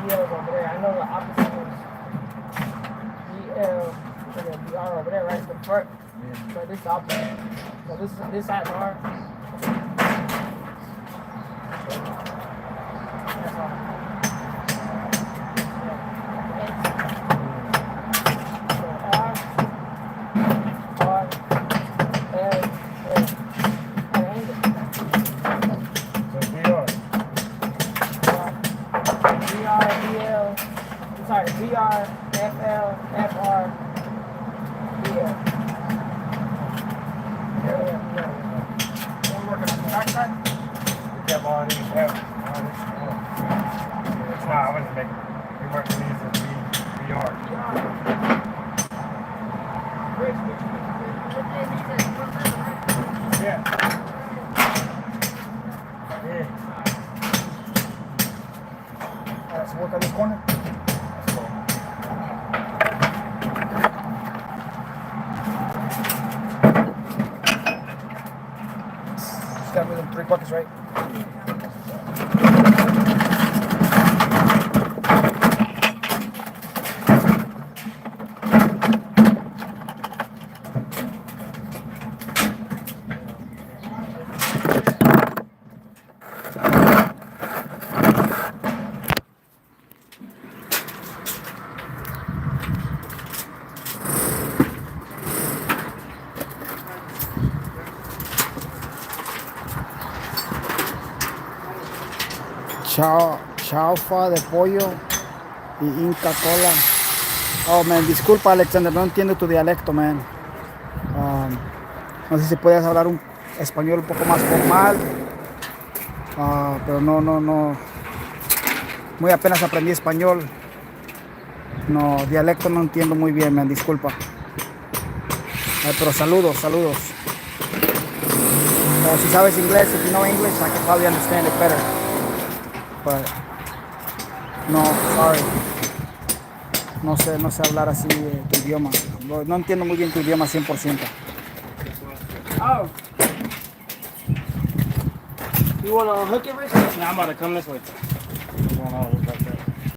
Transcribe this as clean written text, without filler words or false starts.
BL is over there. I know the opposite is BL and then BR over there, right? The front. Yeah. So this is the opposite. So this side's R. That's all. BR, FL, FR, BL. We're working on the backside. We have all these. That's why I wasn't making. We working these as BR. Yeah. Yeah. Alright, so work on this corner. Got me them 3 buckets, right? Chaufa de pollo y Inca Cola. Oh, man, disculpa, Alexander, no entiendo tu dialecto, man. No sé si puedes hablar un español un poco más formal. Pero no. Muy apenas aprendí español. No, dialecto no entiendo muy bien, man, disculpa. Pero saludos. Si sabes inglés, if you know English, I can probably understand it better. But, no, sorry. No sé hablar así tu idioma. No entiendo muy bien tu idioma 100%. Oh. You want to hook it, Rich? Nah, I'm about to come this way. I'm going all the way.